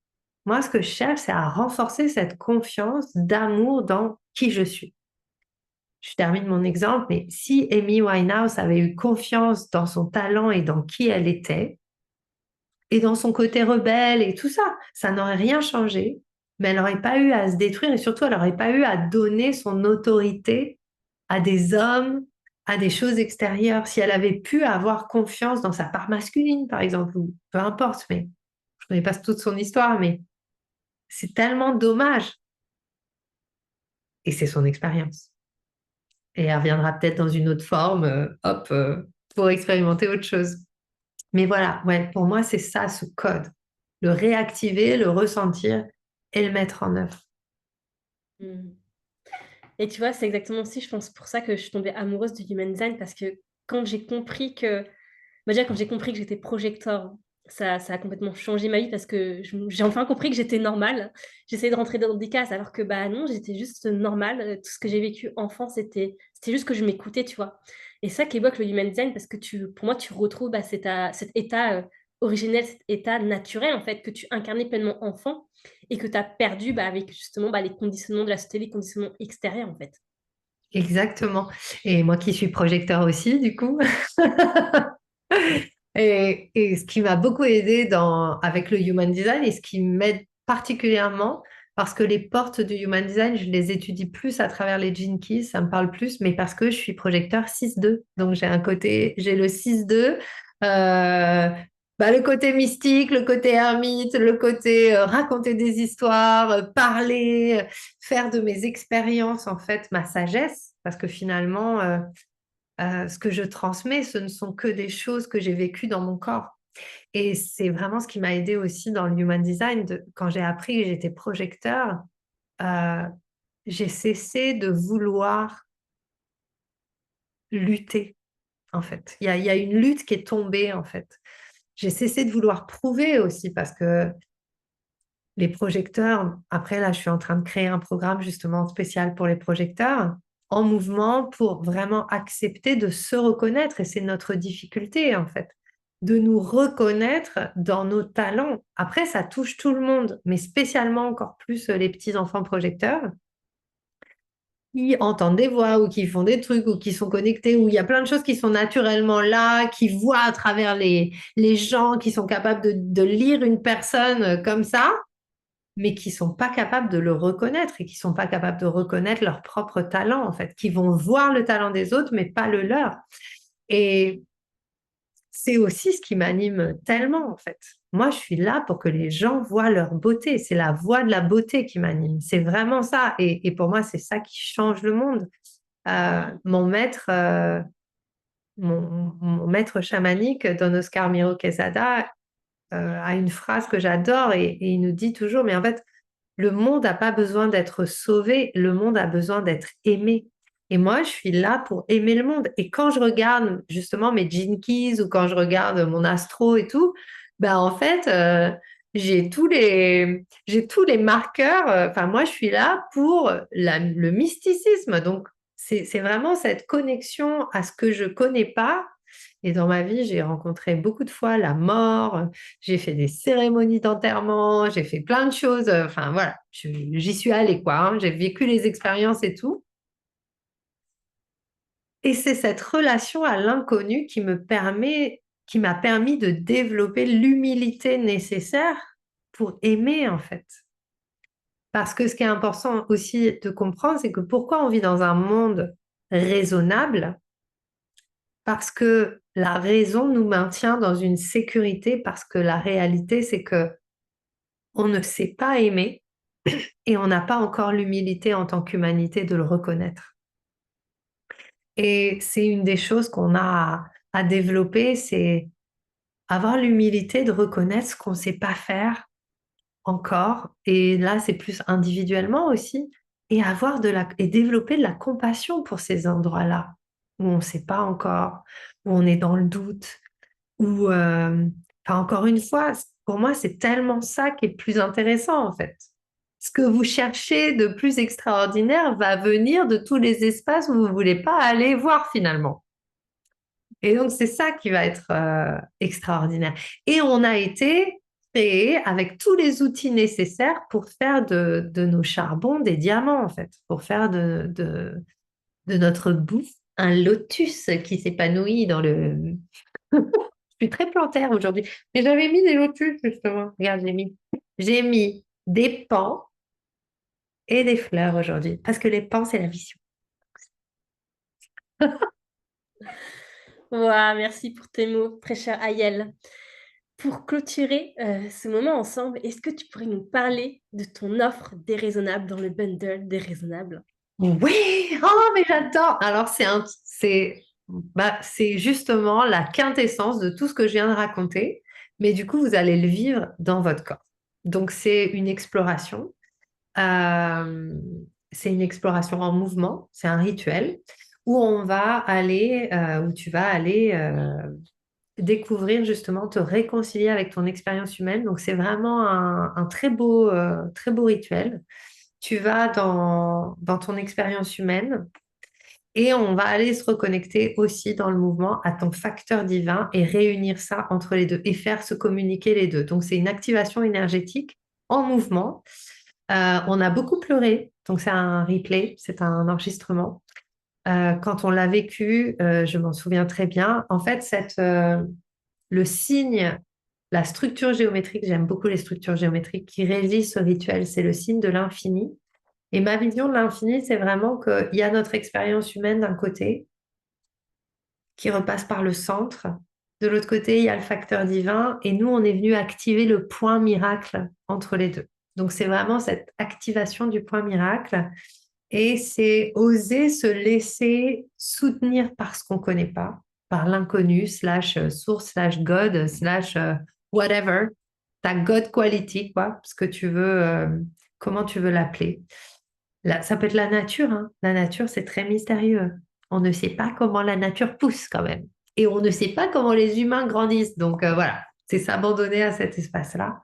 Moi, ce que je cherche, c'est à renforcer cette confiance d'amour dans qui je suis. Je termine mon exemple, mais si Amy Winehouse avait eu confiance dans son talent et dans qui elle était, et dans son côté rebelle et tout ça, ça n'aurait rien changé, mais elle n'aurait pas eu à se détruire et surtout, elle n'aurait pas eu à donner son autorité à des hommes, à des choses extérieures. Si elle avait pu avoir confiance dans sa part masculine, par exemple, ou peu importe, mais je ne connais pas toute son histoire, mais c'est tellement dommage. Et c'est son expérience. Et elle reviendra peut-être dans une autre forme, hop, pour expérimenter autre chose. Mais voilà, ouais, pour moi, c'est ça, ce code. Le réactiver, le ressentir et le mettre en œuvre. Mmh. Et tu vois, c'est exactement aussi, je pense, pour ça que je suis tombée amoureuse du human design parce que quand j'ai compris que déjà quand j'ai compris que j'étais projecteur, ça a complètement changé ma vie parce que j'ai enfin compris que j'étais normale. J'essayais de rentrer dans des cases alors que, bah, non, j'étais juste normale. Tout ce que j'ai vécu enfant, c'était juste que je m'écoutais, tu vois? Et ça qui évoque le human design parce que pour moi, tu retrouves, bah, cet état, originel, cet état naturel, en fait, que tu incarnais pleinement enfant et que tu as perdu, bah, avec justement, bah, les conditionnements de la société, les conditionnements extérieurs, en fait. Exactement. Et moi qui suis projecteur aussi, du coup. Et ce qui m'a beaucoup aidé avec le Human Design et ce qui m'aide particulièrement, parce que les portes du Human Design, je les étudie plus à travers les Gene Keys, ça me parle plus, mais parce que je suis projecteur 6-2. Donc j'ai le 6-2, le côté mystique, le côté ermite, le côté raconter des histoires, parler, faire de mes expériences, en fait, ma sagesse, parce que finalement, ce que je transmets, ce ne sont que des choses que j'ai vécues dans mon corps. Et c'est vraiment ce qui m'a aidé aussi dans le Human Design. Quand j'ai appris que j'étais projecteur, euh, j'ai cessé de vouloir lutter, en fait. Il y a une lutte qui est tombée, en fait. J'ai cessé de vouloir prouver aussi parce que les projecteurs, après là, je suis en train de créer un programme justement spécial pour les projecteurs en mouvement pour vraiment accepter de se reconnaître. Et c'est notre difficulté, en fait, de nous reconnaître dans nos talents. Après, ça touche tout le monde, mais spécialement encore plus les petits enfants projecteurs. qui entendent des voix ou qui font des trucs ou qui sont connectés, où il y a plein de choses qui sont naturellement là, qui voient à travers les gens, qui sont capables de lire une personne comme ça, mais qui sont pas capables de le reconnaître et qui sont pas capables de reconnaître leur propre talent, en fait, qui vont voir le talent des autres, mais pas le leur. Et c'est aussi ce qui m'anime tellement, en fait. Moi, je suis là pour que les gens voient leur beauté. C'est la voix de la beauté qui m'anime. C'est vraiment ça. Et pour moi, c'est ça qui change le monde. Mon maître, mon maître chamanique, Don Oscar Miro Quesada, a une phrase que j'adore et il nous dit toujours, mais en fait, le monde n'a pas besoin d'être sauvé, le monde a besoin d'être aimé. Et moi, je suis là pour aimer le monde. Et quand je regarde justement mes Gene Keys ou quand je regarde mon astro et tout, ben en fait, j'ai tous les marqueurs. Enfin, moi, je suis là pour le mysticisme. Donc, c'est vraiment cette connexion à ce que je connais pas. Et dans ma vie, j'ai rencontré beaucoup de fois la mort, j'ai fait des cérémonies d'enterrement, j'ai fait plein de choses. Enfin, voilà, j'y suis allée, quoi, hein. J'ai vécu les expériences et tout. Et c'est cette relation à l'inconnu qui m'a permis de développer l'humilité nécessaire pour aimer, en fait. Parce que ce qui est important aussi de comprendre, c'est que pourquoi on vit dans un monde raisonnable? Parce que la raison nous maintient dans une sécurité, parce que la réalité, c'est que on ne sait pas aimer et on n'a pas encore l'humilité en tant qu'humanité de le reconnaître. Et c'est une des choses qu'on a à développer, c'est avoir l'humilité de reconnaître ce qu'on ne sait pas faire encore. Et là, c'est plus individuellement aussi. Et et développer de la compassion pour ces endroits-là où on ne sait pas encore, où on est dans le doute, où, enfin, encore une fois, pour moi, c'est tellement ça qui est plus intéressant en fait. Ce que vous cherchez de plus extraordinaire va venir de tous les espaces où vous ne voulez pas aller voir finalement. Et donc, c'est ça qui va être extraordinaire. Et on a été créé avec tous les outils nécessaires pour faire de nos charbons des diamants, en fait, pour faire de notre bouffe un lotus qui s'épanouit dans le... Je suis très plantaire aujourd'hui. Mais j'avais mis des lotus, justement. Regarde, j'ai mis des pans et des fleurs aujourd'hui. Parce que les pans, c'est la vision. Ouah, merci pour tes mots, très cher Ayel. Pour clôturer ce moment ensemble, est-ce que tu pourrais nous parler de ton offre déraisonnable dans le bundle déraisonnable? Oui, oh, mais j'adore. Alors, c'est justement la quintessence de tout ce que je viens de raconter. Mais du coup, vous allez le vivre dans votre corps. Donc, c'est une exploration. Euh, c'est une exploration en mouvement. C'est un rituel où où tu vas aller découvrir justement, te réconcilier avec ton expérience humaine. Donc, c'est vraiment un très beau rituel. Tu vas dans ton expérience humaine et on va aller se reconnecter aussi dans le mouvement à ton facteur divin et réunir ça entre les deux et faire se communiquer les deux. Donc, c'est une activation énergétique en mouvement. On a beaucoup pleuré, donc c'est un replay, c'est un enregistrement. Quand on l'a vécu, je m'en souviens très bien. En fait, le signe, la structure géométrique, j'aime beaucoup les structures géométriques qui régissent ce rituel, c'est le signe de l'infini. Et ma vision de l'infini, c'est vraiment qu'il y a notre expérience humaine d'un côté qui repasse par le centre. De l'autre côté, il y a le facteur divin. Et nous, on est venu activer le point miracle entre les deux. Donc, c'est vraiment cette activation du point miracle. Et c'est oser se laisser soutenir par ce qu'on ne connaît pas, par l'inconnu, slash source, slash God, slash whatever, ta God quality, quoi, ce que tu veux, comment tu veux l'appeler. Là, ça peut être la nature, hein. La nature, c'est très mystérieux. On ne sait pas comment la nature pousse quand même. Et on ne sait pas comment les humains grandissent. Donc voilà, c'est s'abandonner à cet espace-là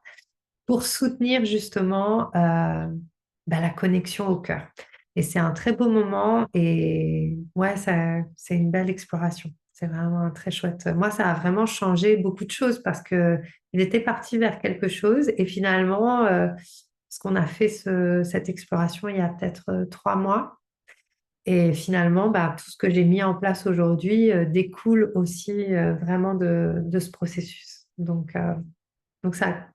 pour soutenir justement la connexion au cœur. Et c'est un très beau moment et ouais, c'est une belle exploration. C'est vraiment très chouette. Moi, ça a vraiment changé beaucoup de choses parce que il était parti vers quelque chose et finalement, parce qu'on a fait cette exploration il y a peut-être 3 mois. Et finalement, bah, tout ce que j'ai mis en place aujourd'hui découle aussi vraiment de ce processus. Donc ça,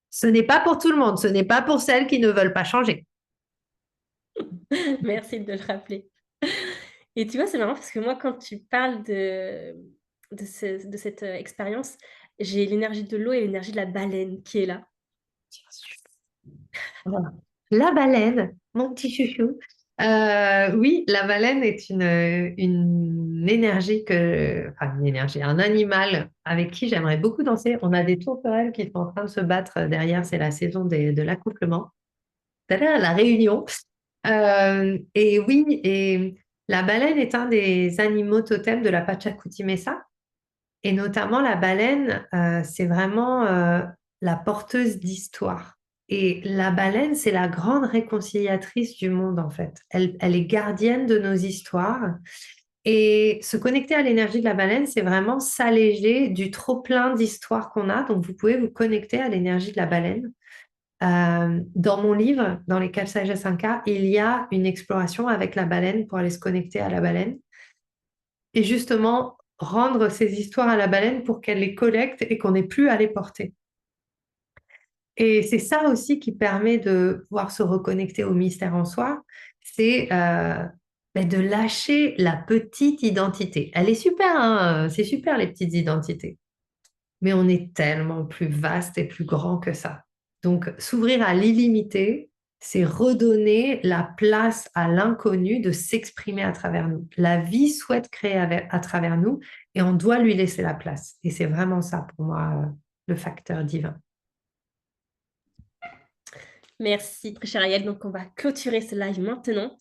ce n'est pas pour tout le monde, ce n'est pas pour celles qui ne veulent pas changer. Merci de le rappeler. Et tu vois, c'est marrant parce que moi, quand tu parles de cette expérience, j'ai l'énergie de l'eau et l'énergie de la baleine qui est là. Voilà. La baleine, mon petit chouchou. Oui, la baleine est une énergie enfin une énergie, un animal avec qui j'aimerais beaucoup danser. On a des tourterelles qui sont en train de se battre derrière, c'est la saison de l'accouplement. Tada, la réunion. Et oui, et la baleine est un des animaux totems de la Pachacuti Mesa. Et notamment, la baleine, c'est vraiment la porteuse d'histoire. Et la baleine, c'est la grande réconciliatrice du monde, en fait. Elle est gardienne de nos histoires. Et se connecter à l'énergie de la baleine, c'est vraiment s'alléger du trop-plein d'histoires qu'on a. Donc, vous pouvez vous connecter à l'énergie de la baleine. Dans mon livre, dans les 4 sagesses Inca, il y a une exploration avec la baleine pour aller se connecter à la baleine et justement rendre ces histoires à la baleine pour qu'elle les collecte et qu'on n'ait plus à les porter. Et c'est ça aussi qui permet de pouvoir se reconnecter au mystère en soi, c'est de lâcher la petite identité. Elle est super, hein, c'est super les petites identités, mais on est tellement plus vaste et plus grand que ça. Donc, s'ouvrir à l'illimité, c'est redonner la place à l'inconnu de s'exprimer à travers nous. La vie souhaite créer à travers nous et on doit lui laisser la place. Et c'est vraiment ça pour moi, le facteur divin. Merci, très chère Ayel. Donc, on va clôturer ce live maintenant.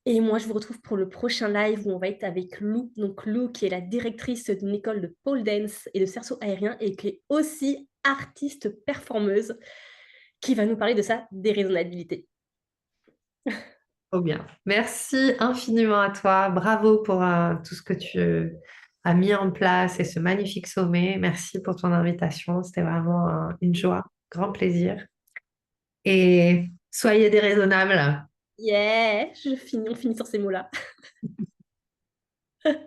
Et moi, je vous retrouve pour le prochain live où on va être avec Lou. Donc, Lou, qui est la directrice d'une école de pole dance et de cerceau aérien et qui est aussi artiste performeuse, qui va nous parler de sa déraisonnabilité. Trop bien. Merci infiniment à toi. Bravo pour tout ce que tu as mis en place et ce magnifique sommet. Merci pour ton invitation. C'était vraiment une joie, grand plaisir. Et soyez déraisonnables. Yeah, on finit sur ces mots-là.